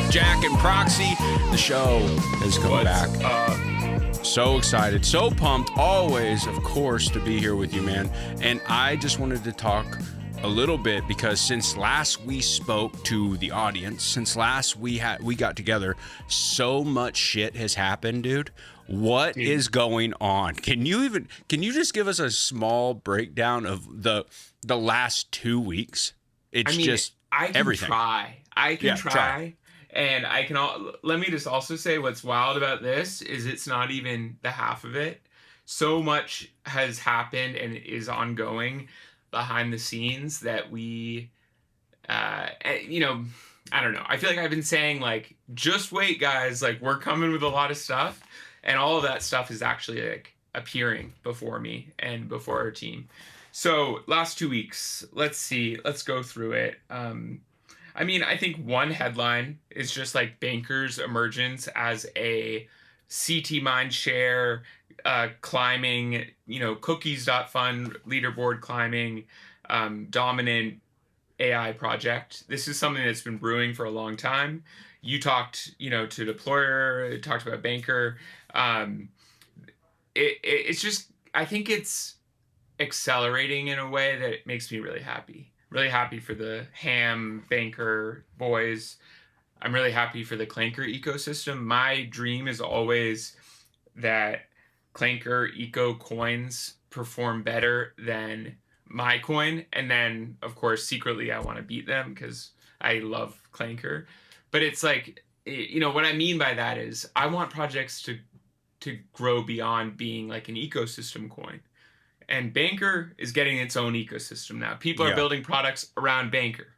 Jack and Proxy. The show has come back. So excited, so pumped, always, of course, to be here with you, man. And I just wanted to talk a little bit because since last we spoke to the audience, since last we got together, so much shit has happened, dude. What is going on? Can you just give us a small breakdown of the last 2 weeks? It's just everything. I can try. And let me just also say what's wild about this is it's not even the half of it. So much has happened and is ongoing behind the scenes that we, I don't know. I feel like I've been saying, like, just wait, guys. Like, we're coming with a lot of stuff. And all of that stuff is actually, like, appearing before me and before our team. So, last 2 weeks, let's see. Let's go through it. I think one headline is just, like, Bankers' emergence as a CT Mindshare climbing, cookies.fund leaderboard climbing dominant AI project. This is something that's been brewing for a long time. You talked, to Deployer, talked about Banker. It's just, I think it's accelerating in a way that it makes me really happy. Really happy for the Ham Banker boys. I'm really happy for the Clanker ecosystem. My dream is always that Clanker eco coins perform better than my coin. And then, of course, secretly I want to beat them because I love Clanker. But it's like, what I mean by that is I want projects to grow beyond being like an ecosystem coin. And Banker is getting its own ecosystem now. People are building products around Banker.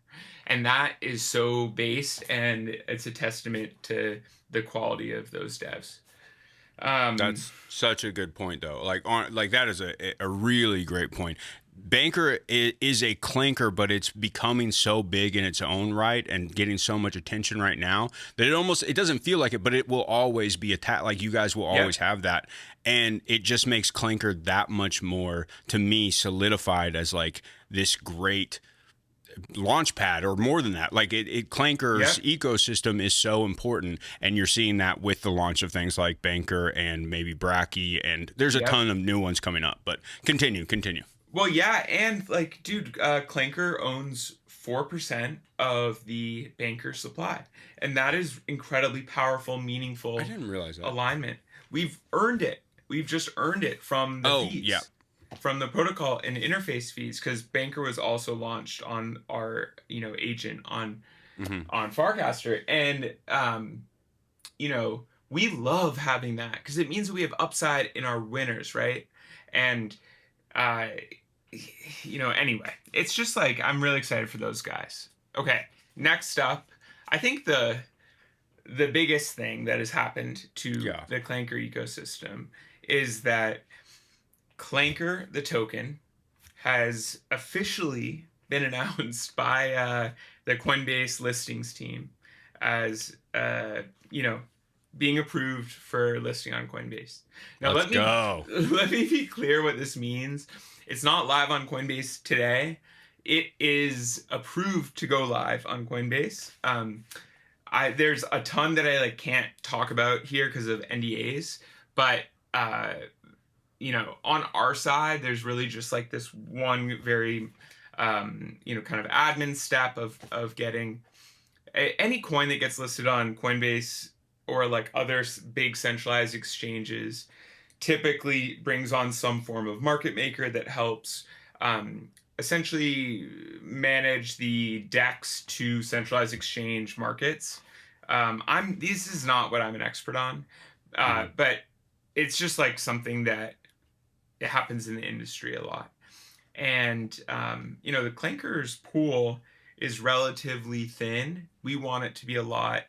And that is so base, and it's a testament to the quality of those devs. That's such a good point, though. Like that is a really great point. Banker is a clanker, but it's becoming so big in its own right and getting so much attention right now that it doesn't feel like it, but it will always be attacked. Like you guys will always have that. And it just makes Clanker that much more, to me, solidified as like this great launch pad, or more than that. Like Clanker's ecosystem is so important, and you're seeing that with the launch of things like Banker and maybe Bracky, and there's a ton of new ones coming up. But continue. Well, yeah, and like, dude, Clanker owns 4% of the Banker supply, and that is incredibly powerful, meaningful. I didn't realize that. Alignment. We've earned it. We've just earned it from the fees. From the protocol and interface fees, because Banker was also launched on our agent on Farcaster, and we love having that because it means we have upside in our winners, right? And anyway, it's just like I'm really excited for those guys. Okay, next up, I think the biggest thing that has happened to the Clanker ecosystem is that Clanker, the token, has officially been announced by the Coinbase listings team as, being approved for listing on Coinbase. Now, let me be clear what this means. It's not live on Coinbase today. It is approved to go live on Coinbase. There's a ton that I can't talk about here because of NDAs, but on our side, there's really just like this one very, kind of admin step of getting any coin that gets listed on Coinbase or like other big centralized exchanges typically brings on some form of market maker that helps essentially manage the DEX to centralized exchange markets. This is not what I'm an expert on, but it's just like something that it happens in the industry a lot. And, the Clankers pool is relatively thin. We want it to be a lot.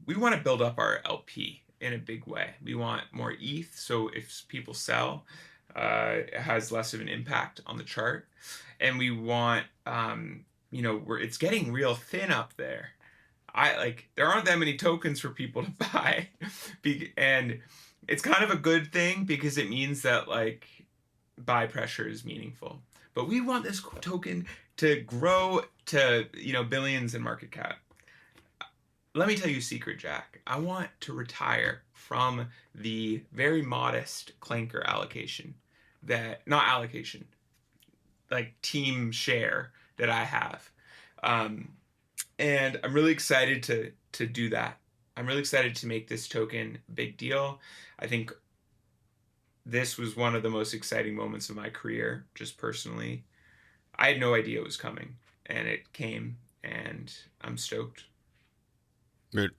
We want to build up our LP in a big way. We want more ETH. So if people sell, it has less of an impact on the chart. And we want, it's getting real thin up there. There aren't that many tokens for people to buy. And it's kind of a good thing because it means that buy pressure is meaningful. But we want this token to grow to, billions in market cap. let me tell you a secret, Jack. I want to retire from the very modest Clanker allocation not allocation, like team share that I have. And I'm really excited to do that. I'm really excited to make this token a big deal. I think this was one of the most exciting moments of my career, just personally. I had no idea it was coming, and it came, and I'm stoked. But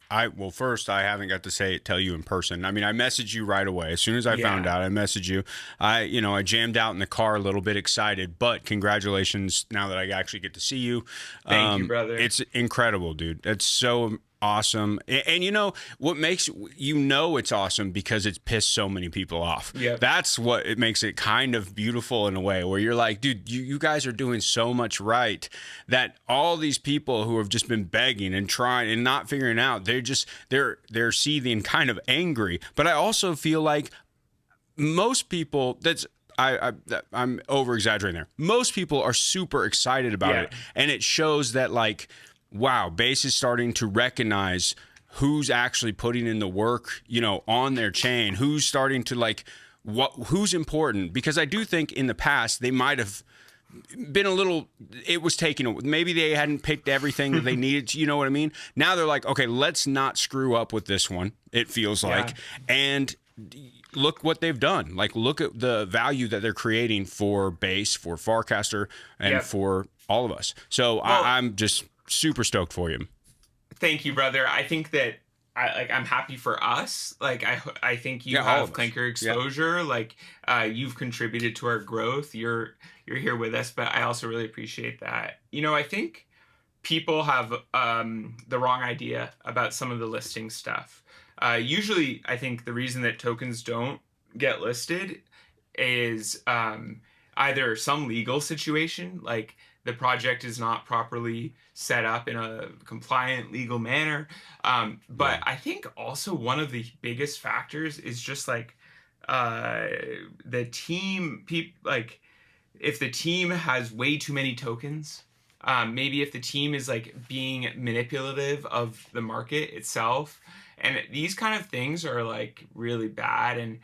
first, I haven't got to tell you in person. I mean, I messaged you right away. As soon as I found out, I messaged you. I jammed out in the car a little bit excited, but congratulations now that I actually get to see you. Thank you, brother. It's incredible, dude. That's so awesome. And you know what makes it's awesome because it's pissed so many people off. That's what it makes it kind of beautiful in a way where you're like, dude, you guys are doing so much right that all these people who have just been begging and trying and not figuring out, they're seething, kind of angry. But I also feel like most people, I'm over exaggerating there. Most people are super excited about it, and it shows that like, wow, Base is starting to recognize who's actually putting in the work, on their chain, who's starting to who's important. Because I do think in the past they might have been it was taken, maybe they hadn't picked everything that they needed to, you know what I mean? Now they're like, okay, let's not screw up with this one, it feels like. And look what they've done. Like, look at the value that they're creating for Base, for Farcaster, and for all of us. So I'm just super stoked for you. Thank you, brother. I think that I'm happy for us. Like I think you have Clanker exposure. Like you've contributed to our growth. You're here with us, but I also really appreciate that. I think people have the wrong idea about some of the listing stuff. Usually, I think the reason that tokens don't get listed is either some legal situation, like the project is not properly set up in a compliant legal manner. But I think also one of the biggest factors is just like the team, like if the team has way too many tokens, maybe if the team is like being manipulative of the market itself, and these kind of things are like really bad. And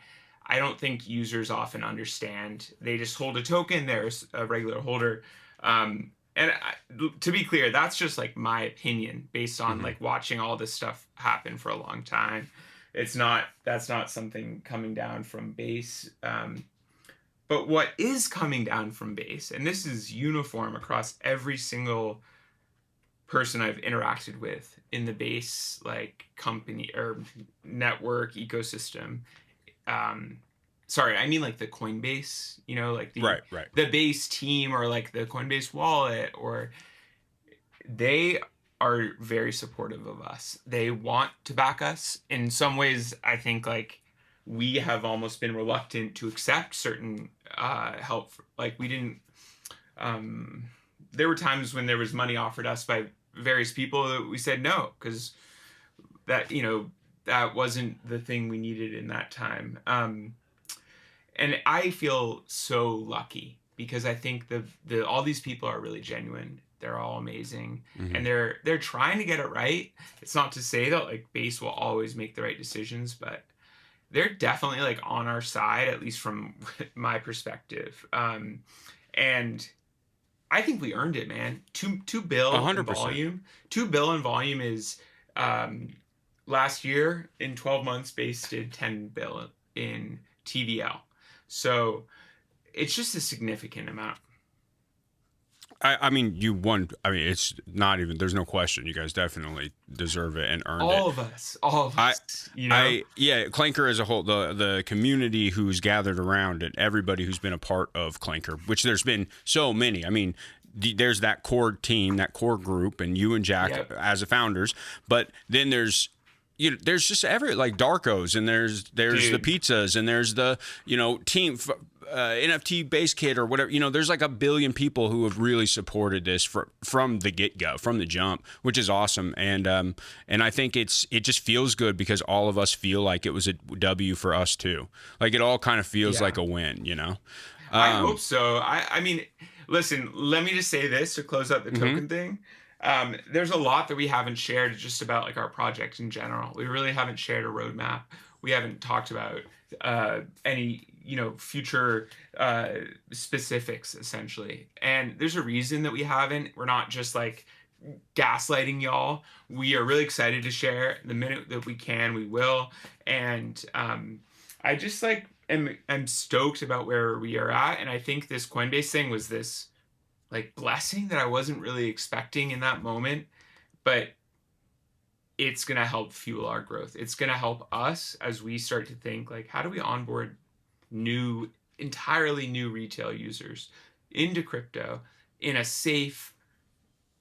I don't think users often understand. They just hold a token. There's a regular holder. To be clear, that's just like my opinion based on like watching all this stuff happen for a long time. That's not something coming down from Base. But what is coming down from Base, and this is uniform across every single person I've interacted with in the Base like company or network ecosystem. Sorry, I mean like the Coinbase, like the Base team or like the Coinbase wallet, or they are very supportive of us. They want to back us. In some ways, I think like we have almost been reluctant to accept certain help. Like we didn't, there were times when there was money offered us by various people that we said no, because that, that wasn't the thing we needed in that time. And I feel so lucky because I think all these people are really genuine. They're all amazing, and they're trying to get it right. It's not to say that like Base will always make the right decisions, but they're definitely like on our side, at least from my perspective. And I think we earned it, man. $2 billion 100%. In volume. $2 billion in volume is last year in 12 months, Base did $10 billion in TVL. So it's just a significant amount. I mean, you won. I mean, it's not even, there's no question. You guys definitely deserve it and earned it. All of us. Clanker as a whole, the community who's gathered around it, everybody who's been a part of Clanker, which there's been so many. I mean, there's that core team, that core group, and you and Jack as the founders. But then there's just like Darkos, and there's the pizzas, and there's the team NFT base kit or whatever. There's like 1 billion people who have really supported this from the get go, from the jump, which is awesome. And I think it just feels good because all of us feel like it was a W for us too. Like it all kind of feels like a win. I hope so. I mean, listen. Let me just say this to close out the token thing. There's a lot that we haven't shared just about like our project in general. We really haven't shared a roadmap. We haven't talked about any future specifics essentially. And there's a reason that we haven't. We're not just like gaslighting y'all. We are really excited to share. The minute that we can, we will. And I just like am stoked about where we are at. And I think this Coinbase thing was this like blessing that I wasn't really expecting in that moment, but it's going to help fuel our growth. It's going to help us as we start to think like, how do we onboard entirely new retail users into crypto in a safe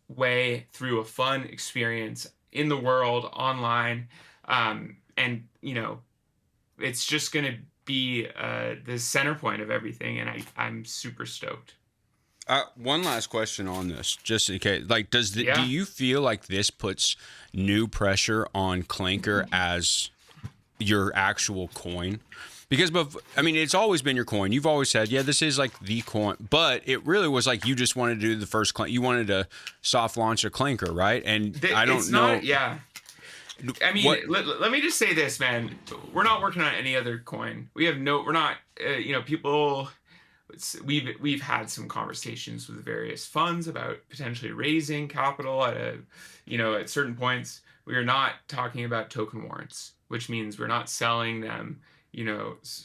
way through a fun experience in the world online. And it's just going to be the center point of everything. And I'm super stoked. One last question on this, just in case. Like, do you feel like this puts new pressure on Clanker as your actual coin? Because, it's always been your coin. You've always said, yeah, this is like the coin. But it really was like you just wanted to do the first you wanted to soft launch a Clanker, right? And I don't know. Yeah. I mean, let me just say this, man. We're not working on any other coin. We're not, people. We've had some conversations with various funds about potentially raising capital at certain points. We are not talking about token warrants, which means we're not selling them,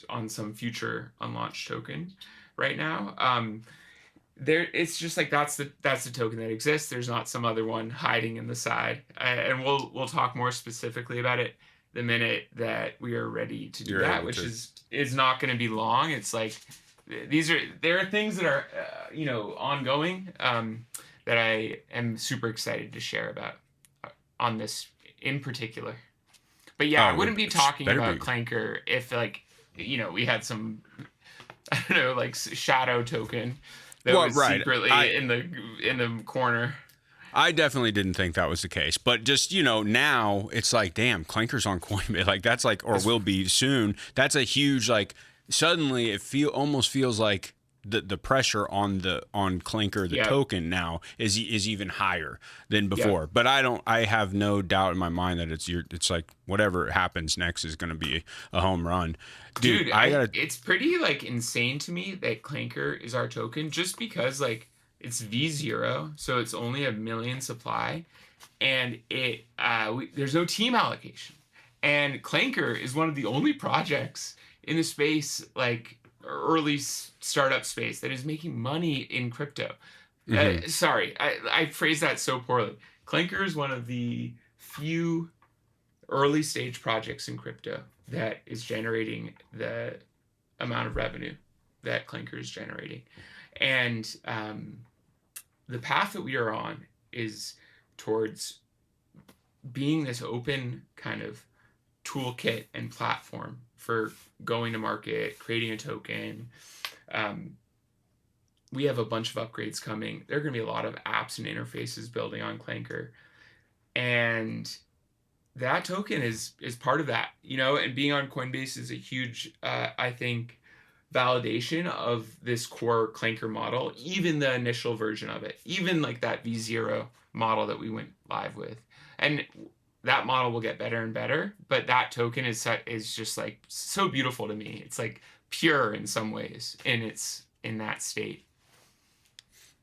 on some future unlaunched token right now. It's just like that's the token that exists. There's not some other one hiding in the side, and we'll talk more specifically about it the minute that we are ready to do that, which is not going to be long. It's like there are things that are ongoing that I am super excited to share about on this in particular. But yeah, I wouldn't be talking about Clanker if we had some I don't know like shadow token that was secretly in the corner. I definitely didn't think that was the case, but just now it's like, damn, Clanker's on Coinbase, like that's like, or will be soon. That's a huge like. Suddenly, it almost feels like the pressure on Clanker, the token now is even higher than before. But I have no doubt in my mind that it's like whatever happens next is going to be a home run, dude. It's pretty like insane to me that Clanker is our token just because like it's V0, so it's only 1 million supply, and there's no team allocation, and Clanker is one of the only projects in the space, like early startup space, that is making money in crypto. Mm-hmm. Sorry, I phrased that so poorly. Clanker is one of the few early stage projects in crypto that is generating the amount of revenue that Clanker is generating. And the path that we are on is towards being this open kind of toolkit and platform for going to market, creating a token. We have a bunch of upgrades coming. There are going to be a lot of apps and interfaces building on Clanker. And that token is part of that, and being on Coinbase is a huge, I think, validation of this core Clanker model, even the initial version of it, even like that V0 model that we went live with. And that model will get better and better, but that token is just like so beautiful to me. It's like pure in some ways, and it's in that state.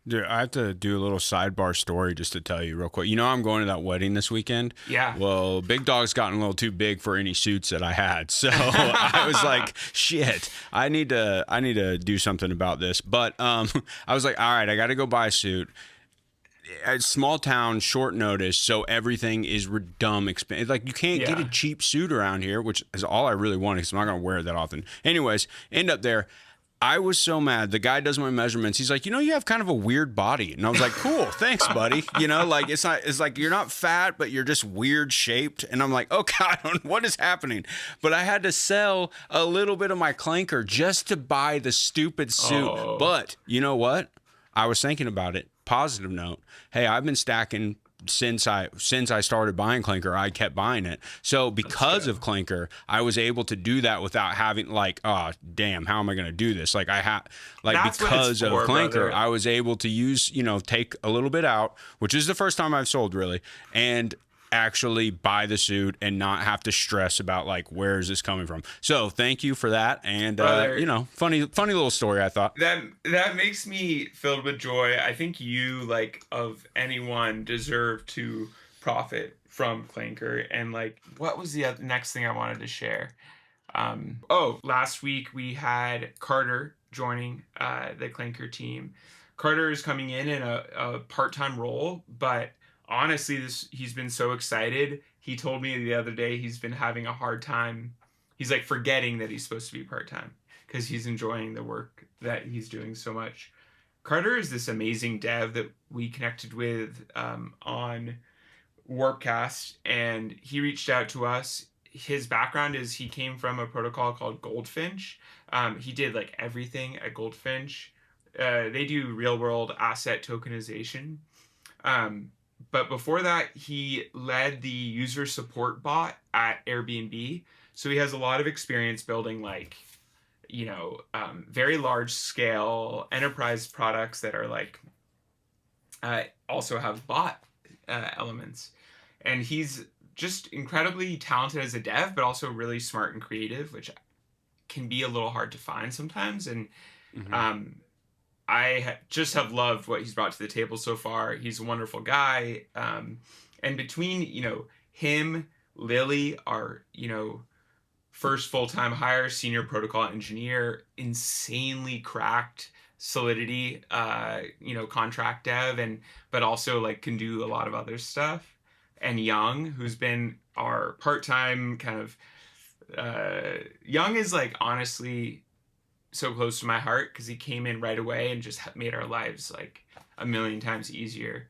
Dude, I have to do a little sidebar story just to tell you real quick. I'm going to that wedding this weekend. Yeah. Well, Big Dog's gotten a little too big for any suits that I had, so I was like, shit, I need to do something about this. But I was like, all right, I got to go buy a suit. A small town, short notice, so everything is dumb expensive. Like you can't get a cheap suit around here, which is all I really wanted because I'm not gonna wear it that often. Anyways, end up there. I was so mad. The guy does my measurements. He's like, you have kind of a weird body, and I was like, cool, thanks, buddy. Like it's like you're not fat, but you're just weird shaped. And I'm like, oh God, what is happening? But I had to sell a little bit of my Clanker just to buy the stupid suit. Oh. But you know what? I was thinking about it. Positive note. Hey, I've been stacking since I started buying Clanker, I kept buying it. So because of Clanker, I was able to do that without having like, oh damn, how am I going to do this? Like because of Clanker, brother. I was able to use, take a little bit out, which is the first time I've sold really, and actually buy the suit and not have to stress about like, where is this coming from? So thank you for that. And funny little story, I thought. That makes me filled with joy. I think you, like, of anyone, deserve to profit from Clanker. And like, what was the next thing I wanted to share? Last week we had Carter joining the Clanker team. Carter is coming in a part-time role, but honestly, he's been so excited. He told me the other day he's been having a hard time. He's like forgetting that he's supposed to be part-time because he's enjoying the work that he's doing so much. Carter is this amazing dev that we connected with on Warpcast, and he reached out to us. His background is he came from a protocol called Goldfinch. He did like everything at Goldfinch. They do real-world asset tokenization. But before that, he led the user support bot at Airbnb. So he has a lot of experience building like, very large scale enterprise products that are like, also have bot elements. And he's just incredibly talented as a dev, but also really smart and creative, which can be a little hard to find sometimes. And I just have loved what he's brought to the table so far. He's a wonderful guy. And between, him, Lily, our, first full-time hire, senior protocol engineer, insanely cracked Solidity, contract dev, but also like can do a lot of other stuff. And Young, who's been our part-time kind of, Young is like honestly so close to my heart because he came in right away and just made our lives like a million times easier.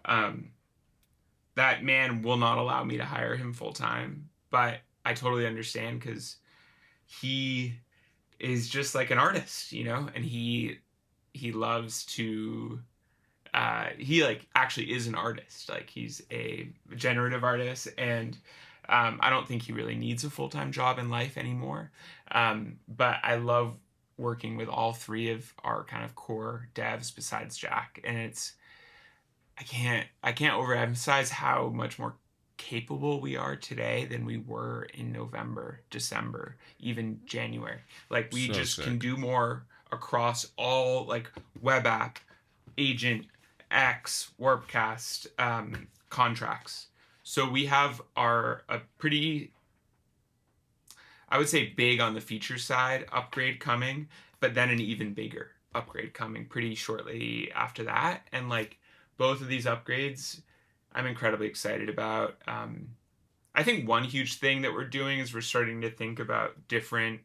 That man will not allow me to hire him full time, but I totally understand because he is just like an artist, and he loves to he like actually is an artist. Like he's a generative artist, and I don't think he really needs a full-time job in life anymore. But I love working with all three of our kind of core devs besides Jack, and I can't overemphasize how much more capable we are today than we were in November, December, even January. Like we can do more across all like web app, agent, X, Warpcast contracts. So we have a pretty, I would say, big on the feature side upgrade coming, but then an even bigger upgrade coming pretty shortly after that. And like both of these upgrades, I'm incredibly excited about. I think one huge thing that we're doing is we're starting to think about different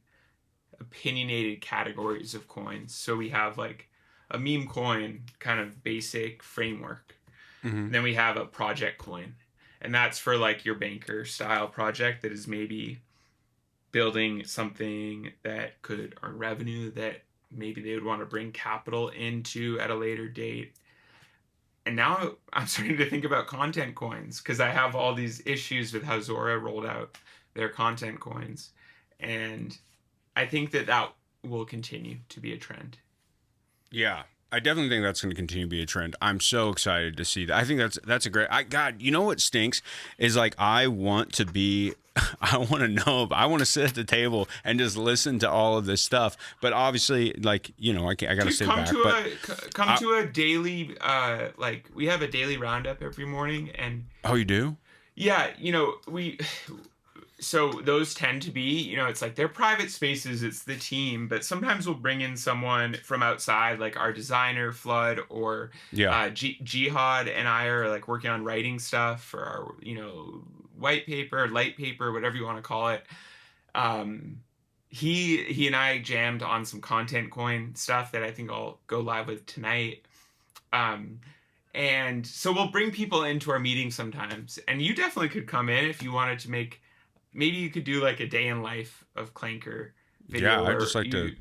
opinionated categories of coins. So we have like a meme coin kind of basic framework. Then we have a project coin. And that's for like your banker style project that is maybe building something that could earn revenue that maybe they would want to bring capital into at a later date. And now I'm starting to think about content coins because I have all these issues with how Zora rolled out their content coins. And I think that will continue to be a trend. Yeah, I definitely think that's going to continue to be a trend. I'm so excited to see that. I think that's a great. God, you know what stinks is like I want to sit at the table and just listen to all of this stuff. But obviously, like I got to stay back. Come to a daily like we have a daily roundup every morning. And oh, you do? Yeah, so those tend to be, it's like they're private spaces, it's the team, but sometimes we'll bring in someone from outside, like our designer, Flood, or Jihad and I are like working on writing stuff for our, white paper, light paper, whatever you want to call it. He and I jammed on some content coin stuff that I think I'll go live with tonight. And so we'll bring people into our meetings sometimes, and you definitely could come in if you wanted to maybe you could do like a day in life of Clanker video. Yeah, I'd just like to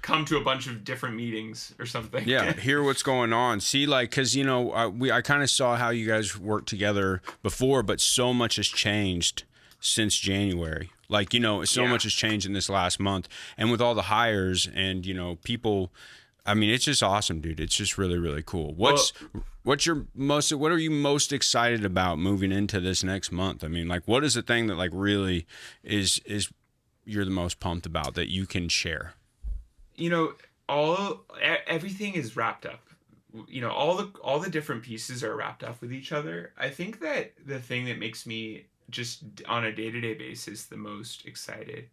come to a bunch of different meetings or something. Yeah, hear what's going on. See, like, because, I kind of saw how you guys worked together before, but so much has changed since January. Like, so much has changed in this last month. And with all the hires and, people, I mean, it's just awesome, dude. It's just really, really cool. What are you most excited about moving into this next month? I mean, like, what is the thing that, like, really is you're the most pumped about that you can share? Everything is wrapped up. All the different pieces are wrapped up with each other. I think that the thing that makes me just on a day-to-day basis the most excited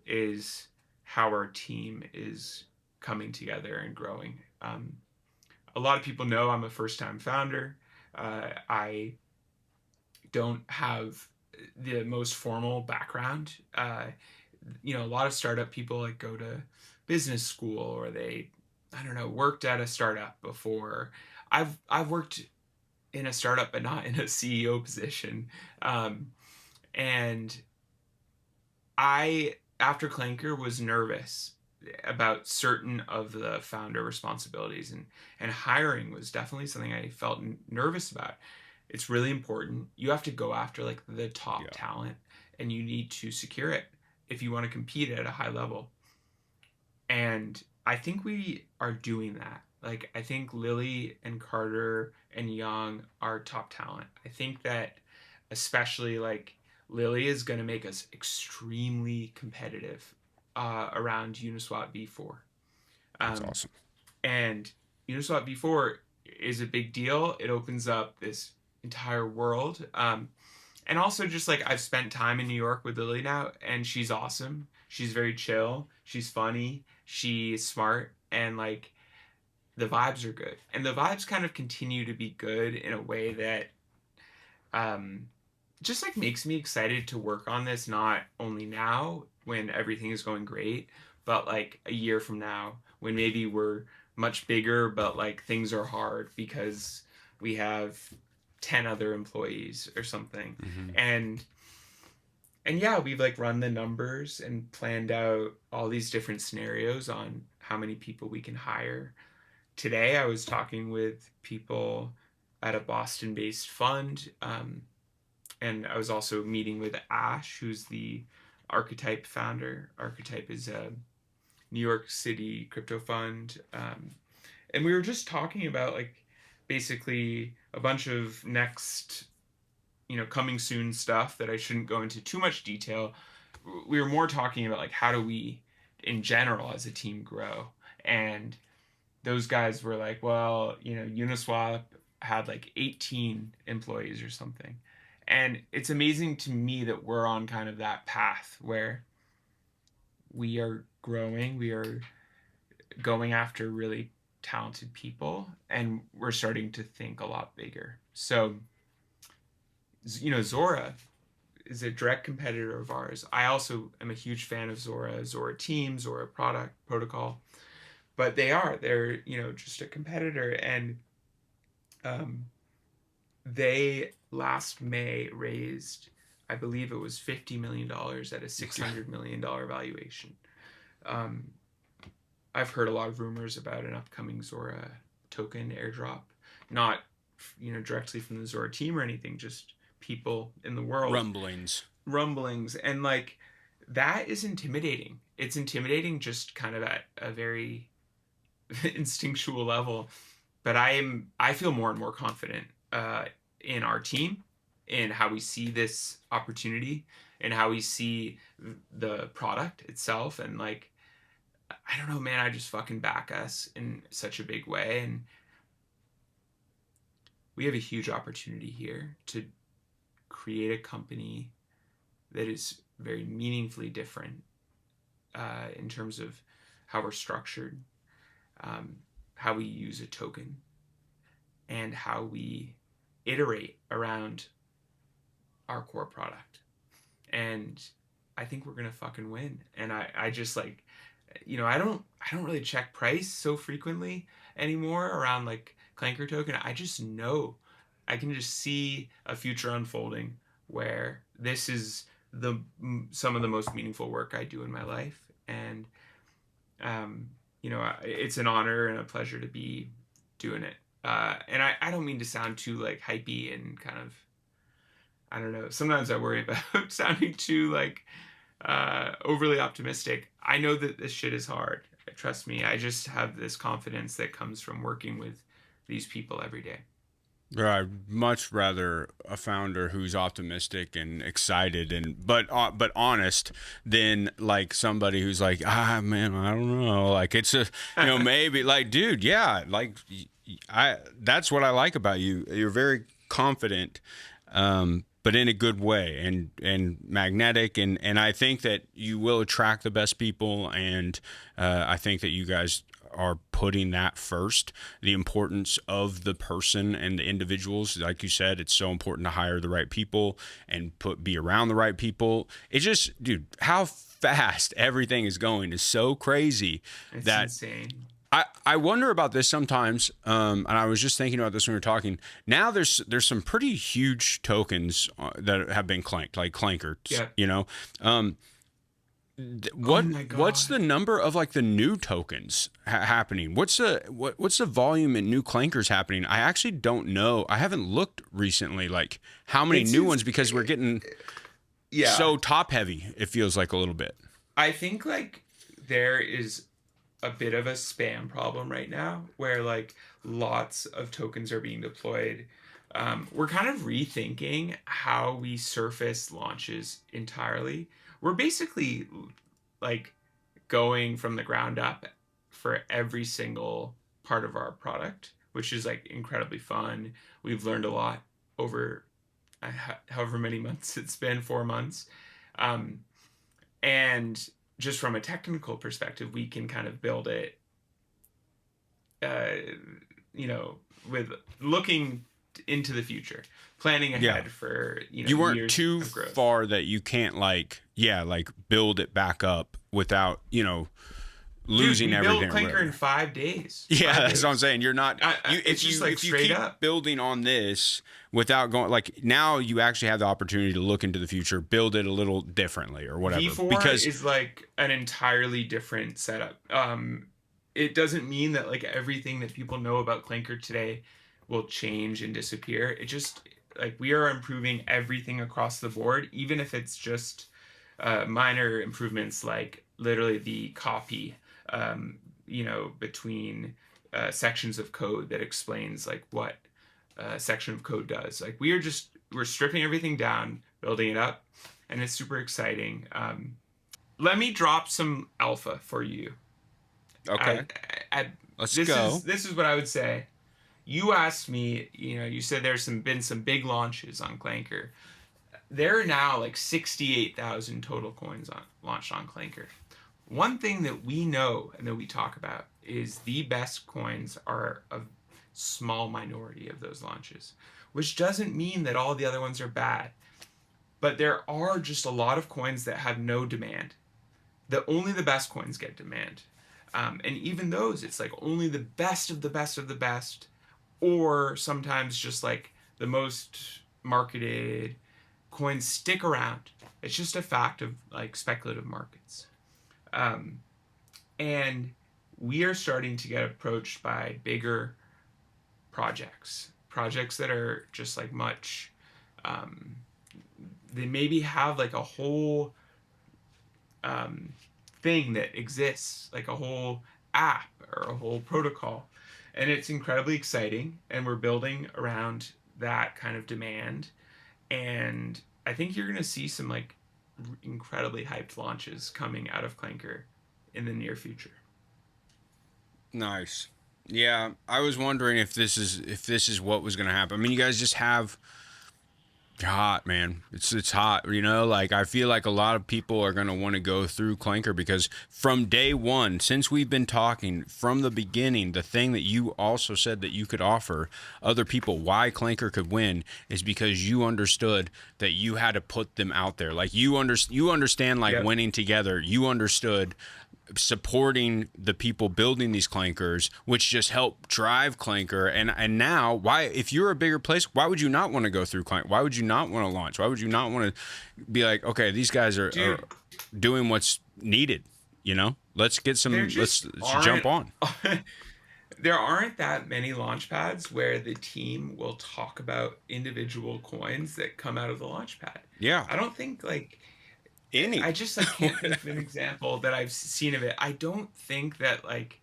is how our team is coming together and growing. A lot of people know I'm a first-time founder. I don't have the most formal background. A lot of startup people like go to business school, or they, I don't know, worked at a startup before. I've worked in a startup, but not in a CEO position. And I, after Clanker, was nervous about certain of the founder responsibilities, and hiring was definitely something I felt nervous about. It's really important. You have to go after like the top talent, and you need to secure it if you want to compete at a high level. And I think we are doing that. Like, I think Lily and Carter and Young are top talent. I think that especially like Lily is going to make us extremely competitive around Uniswap v4. That's awesome. And Uniswap v4 is a big deal. It opens up this entire world. And also just like I've spent time in New York with Lily now, and she's awesome. She's very chill. She's funny. She's smart. And like the vibes are good. And the vibes kind of continue to be good in a way that just like makes me excited to work on this, not only now when everything is going great, but like a year from now when maybe we're much bigger, but like things are hard because we have 10 other employees or something. And yeah, we've like run the numbers and planned out all these different scenarios on how many people we can hire. Today I was talking with people at a Boston-based fund, and I was also meeting with Ash, who's the Archetype founder. Archetype is a New York City crypto fund. And we were just talking about like basically a bunch of next, coming soon stuff that I shouldn't go into too much detail. We were more talking about like how do we in general as a team grow. And those guys were like, well, Uniswap had like 18 employees or something. And it's amazing to me that we're on kind of that path where we are growing, we are going after really talented people, and we're starting to think a lot bigger. So, Zora is a direct competitor of ours. I also am a huge fan of Zora Team, Zora protocol, but they're just a competitor. And they last May raised, I believe it was $50 million at a $600 million valuation. I've heard a lot of rumors about an upcoming Zora token airdrop, not directly from the Zora team or anything, just people in the world. Rumblings. And like that is intimidating. It's intimidating just kind of at a very instinctual level. But I feel more and more confident in our team, in how we see this opportunity, and how we see the product itself. And like, I don't know, man, I just fucking back us in such a big way. And we have a huge opportunity here to create a company that is very meaningfully different in terms of how we're structured, how we use a token, and how we iterate around our core product. And I think we're gonna fucking win. And I just like, I don't really check price so frequently anymore around like Clanker token. I just know, I can just see a future unfolding where this is some of the most meaningful work I do in my life. And it's an honor and a pleasure to be doing it. And I don't mean to sound too like hypey and kind of, I don't know. Sometimes I worry about sounding too like overly optimistic. I know that this shit is hard. Trust me. I just have this confidence that comes from working with these people every day. I'd much rather a founder who's optimistic and excited but honest than like somebody who's like, man, I don't know. Like it's maybe like, dude, yeah, like that's what I like about you. You're very confident, but in a good way and magnetic. And I think that you will attract the best people. And I think that you guys are putting that first, the importance of the person and the individuals. Like you said, it's so important to hire the right people and be around the right people. It's just, dude, how fast everything is going is so crazy. It's insane. I wonder about this sometimes, and I was just thinking about this when we were talking. Now there's some pretty huge tokens that have been clanked, like Clankers, What's the number of like the new tokens happening? What's the volume in new Clankers happening? I actually don't know. I haven't looked recently, like how many new ones, because we're getting so top heavy. It feels like a little bit. I think like there is a bit of a spam problem right now where like lots of tokens are being deployed. We're kind of rethinking how we surface launches entirely. We're basically like going from the ground up for every single part of our product, which is like incredibly fun. We've learned a lot over however many months it's been, 4 months. And just from a technical perspective, we can kind of build it, with looking into the future, planning ahead for, you weren't too far that you can't like build it back up without, losing everything. Built Clanker in 5 days. Yeah, that's what I'm saying. You're not. If you keep building on this without going, like now you actually have the opportunity to look into the future, build it a little differently or whatever. V4 is like an entirely different setup. It doesn't mean that like everything that people know about Clanker today will change and disappear. It just like we are improving everything across the board, even if it's just minor improvements, like literally the copy, between sections of code that explains like what a section of code does. Like we're stripping everything down, building it up, and it's super exciting. Let me drop some alpha for you. Okay. Let's go. This is what I would say. You asked me, you said there's been some big launches on Clanker. There are now like 68,000 total coins launched on Clanker. One thing that we know and that we talk about is the best coins are a small minority of those launches, which doesn't mean that all the other ones are bad. But there are just a lot of coins that have no demand. Only the best coins get demand. And even those, it's like only the best of the best of the best, or sometimes just like the most marketed coins stick around. It's just a fact of like speculative markets. And we are starting to get approached by bigger projects that are just like much, they maybe have like a whole thing that exists, like a whole app or a whole protocol. And it's incredibly exciting, and we're building around that kind of demand. And I think you're going to see some like incredibly hyped launches coming out of Clanker in the near future. Nice. Yeah, I was wondering if this is what was going to happen. I mean, you guys just have hot, man. It's hot, like I feel like a lot of people are going to want to go through Clanker because from day one, since we've been talking from the beginning, the thing that you also said that you could offer other people why Clanker could win is because you understood that you had to put them out there. Like you understand like winning together. You understood supporting the people building these Clankers, which just help drive Clanker. And now, why, if you're a bigger place, why would you not want to go through Clank? Why would you not want to launch? Why would you not want to be like, okay, these guys are doing what's needed? let's get some. Let's jump on. There aren't that many launch pads where the team will talk about individual coins that come out of the launch pad. Yeah. I don't think like any. I just like can't think of an example that I've seen of it. I don't think that like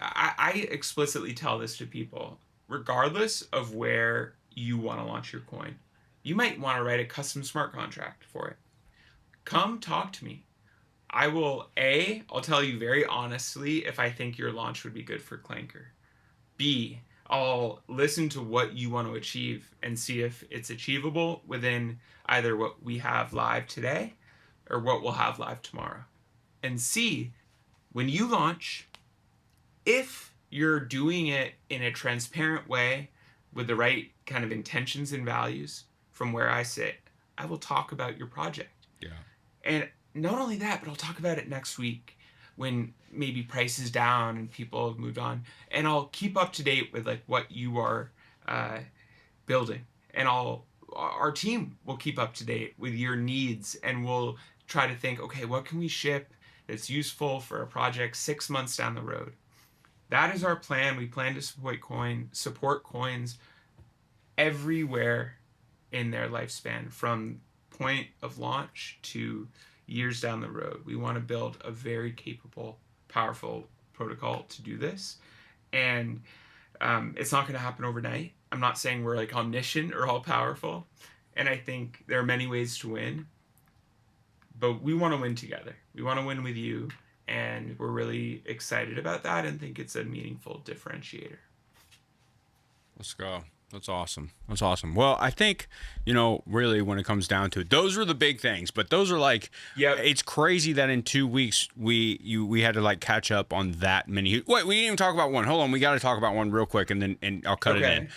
I explicitly tell this to people, regardless of where you want to launch your coin. You might want to write a custom smart contract for it. Come talk to me. I'll tell you very honestly if I think your launch would be good for Clanker. B, I'll listen to what you want to achieve and see if it's achievable within either what we have live today or what we'll have live tomorrow. And C, when you launch, if you're doing it in a transparent way with the right kind of intentions and values from where I sit, I will talk about your project. Yeah. And not only that, but I'll talk about it next week when maybe price is down and people have moved on. And I'll keep up to date with like what you are building. And our team will keep up to date with your needs, and we'll try to think, okay, what can we ship that's useful for a project 6 months down the road? That is our plan. We plan to support coins everywhere in their lifespan, from point of launch to years down the road. We want to build a very capable, powerful protocol to do this. And it's not going to happen overnight. I'm not saying we're like omniscient or all powerful. And I think there are many ways to win. But we want to win together. We want to win with you. And we're really excited about that and think it's a meaningful differentiator. Let's go. That's awesome. That's awesome. Well, I think, really when it comes down to it, those were the big things, but those are like, it's crazy that in 2 weeks we had to like catch up on that many. Wait, we didn't even talk about one. Hold on. We got to talk about one real quick and I'll cut it in.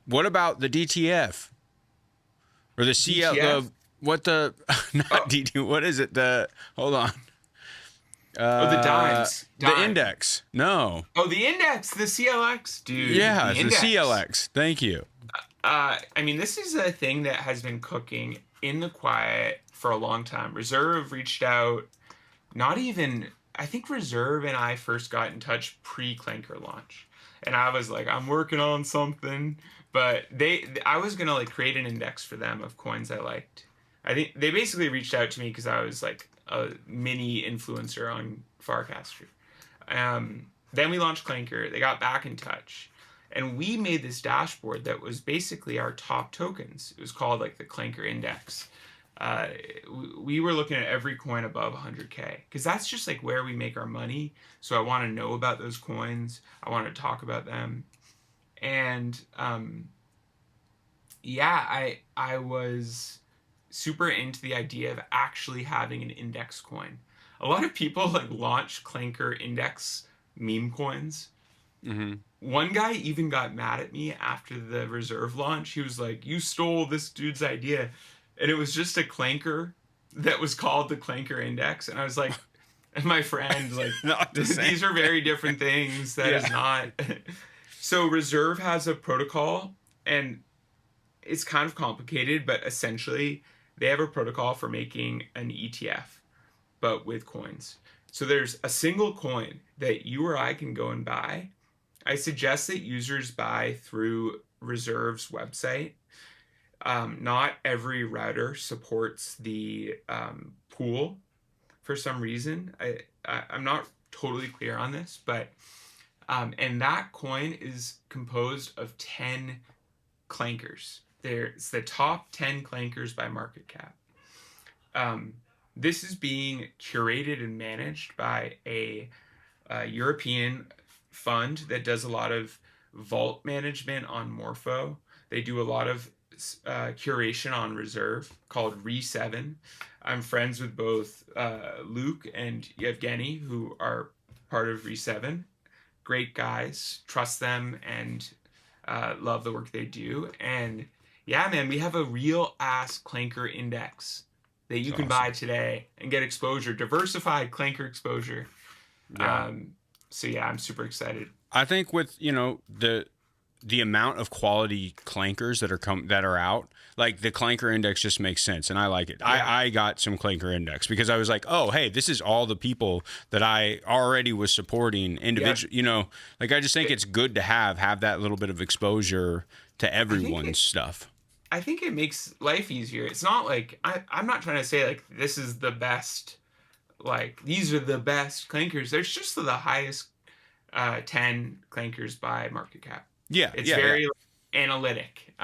What about the DTF or the CL, DTF? what is it? Hold on. The dimes. The index. No. Oh, the index, the CLX, dude. Yeah, the CLX. Thank you. I mean, this is a thing that has been cooking in the quiet for a long time. Reserve reached out, I think Reserve and I first got in touch pre-Clanker launch. And I was like, I'm working on something. But I was going to like create an index for them of coins I liked. I think they basically reached out to me because I was like a mini influencer on Farcaster. Then we launched Clanker. They got back in touch. And we made this dashboard that was basically our top tokens. It was called like the Clanker Index. We were looking at every coin above 100K because that's just like where we make our money. So I want to know about those coins. I want to talk about them. And I was super into the idea of actually having an index coin. A lot of people like launch Clanker index meme coins. Mm-hmm. One guy even got mad at me after the Reserve launch. He was like, you stole this dude's idea. And it was just a Clanker that was called the Clanker Index. And I was like, and my friend, like, these are very different things. That is not. So Reserve has a protocol, and it's kind of complicated, but essentially they have a protocol for making an ETF, but with coins. So there's a single coin that you or I can go and buy. I suggest that users buy through Reserve's website. Not every router supports the pool for some reason. I'm not totally clear on this, but and that coin is composed of 10 clankers. It's the top 10 clankers by market cap. This is being curated and managed by a European fund that does a lot of vault management on Morpho. They do a lot of curation on Reserve called Re7. I'm friends with both Luke and Yevgeny, who are part of Re7. Great guys, trust them, and love the work they do. And yeah, man, we have a real ass Clanker index that you can buy today and get exposure, diversified Clanker exposure. Yeah. So yeah, I'm super excited. I think with, the amount of quality clankers that are out, like the Clanker index just makes sense, and I like it. Yeah. I got some Clanker index because I was like, oh, hey, this is all the people that I already was supporting individually. You know, like I just think it's good to have that little bit of exposure to everyone's stuff. I think it makes life easier. It's not like I'm not trying to say like this is the best, like these are the best clankers. There's just the highest 10 clankers by market cap. Yeah, it's very analytic.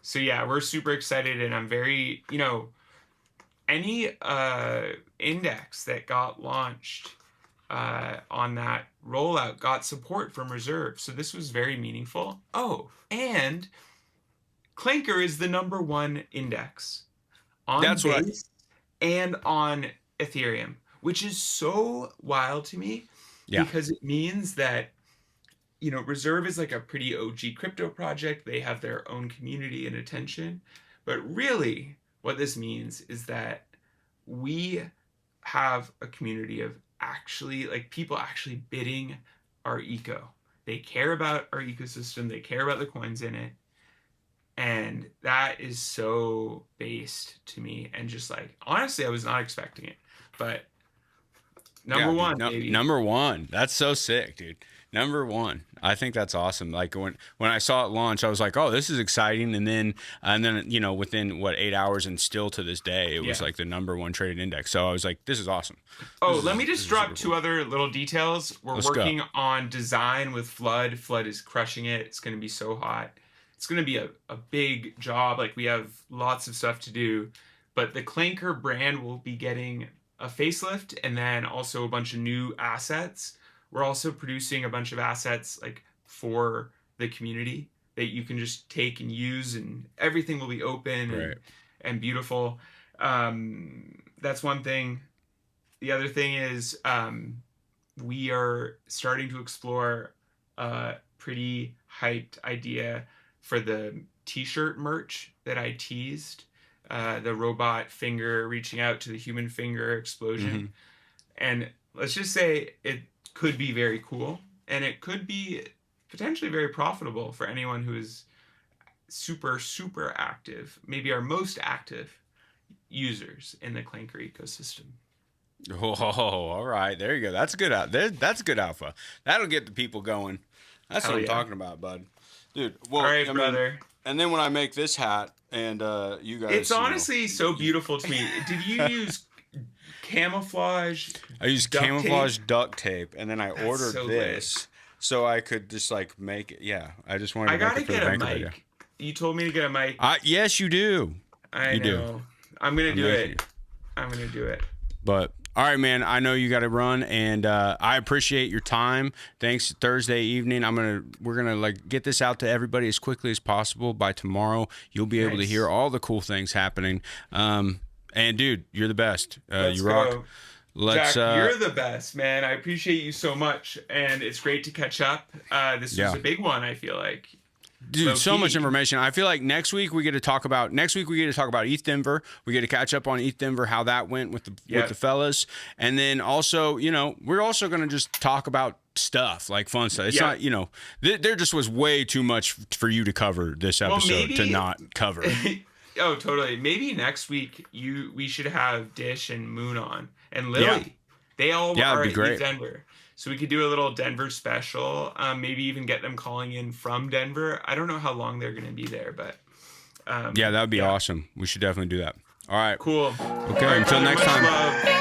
So yeah, we're super excited, and I'm very, you know, any index that got launched on that rollout got support from Reserve. So this was very meaningful. Oh, and Clanker is the #1 index on Base and on Ethereum, which is so wild to me because it means that, you know, Reserve is like a pretty OG crypto project. They have their own community and attention. But really, what this means is that we have a community of actually, like, people actually bidding our eco. They care about our ecosystem. They care about the coins in it. And that is so based to me. And just like, honestly, I was not expecting it. But #1, baby. #1. That's so sick, dude. #1. I think that's awesome. Like when I saw it launch, I was like, "Oh, this is exciting!" And then you know, within 8 hours, and still to this day, it was like the #1 traded index. So I was like, "This is awesome." Let me just drop 2 other little details. We're working on design with Flood. Flood is crushing it. It's going to be so hot. It's going to be a big job. Like we have lots of stuff to do, but the Clanker brand will be getting a facelift, and then also a bunch of new assets. We're also producing a bunch of assets like for the community that you can just take and use, and everything will be open and beautiful. That's one thing. The other thing is we are starting to explore a pretty hyped idea for the t-shirt merch that I teased. The robot finger reaching out to the human finger explosion. Mm-hmm. And let's just say it could be very cool, and it could be potentially very profitable for anyone who is super, super active, maybe our most active users in the Clanker ecosystem. Oh, all right. There you go. That's good. That's good alpha. That'll get the people going. That's what I'm talking about, bud. Dude, well, all right, brother. And then when I make this hat, and you guys, it's honestly so beautiful to me. Did you use camouflage? I used camouflage duct tape, and then I ordered this so I could just like make it. Yeah, I just wanted to make it for the bank idea. You told me to get a mic. Yes, you do. I know. I'm gonna do it. I'm gonna do it. But all right, man. I know you got to run, and I appreciate your time. Thanks. Thursday evening, we're gonna like get this out to everybody as quickly as possible. By tomorrow, you'll be able to hear all the cool things happening. And dude, you're the best. You rock. Jack, you're the best, man. I appreciate you so much, and it's great to catch up. This was a big one, I feel like. Dude, so much information. I feel like next week we get to talk about ETH Denver. We get to catch up on ETH Denver, how that went with the fellas. And then also, you know, we're also going to just talk about stuff, like fun stuff. It's not, you know, there just was way too much for you to cover this episode to not cover. Oh, totally. Maybe next week we should have Dish and Moon on, and Lily. Yeah. They all are at ETH Denver. So we could do a little Denver special, maybe even get them calling in from Denver. I don't know how long they're going to be there, but... that would be awesome. We should definitely do that. All right. Cool. Okay, until next time. Love.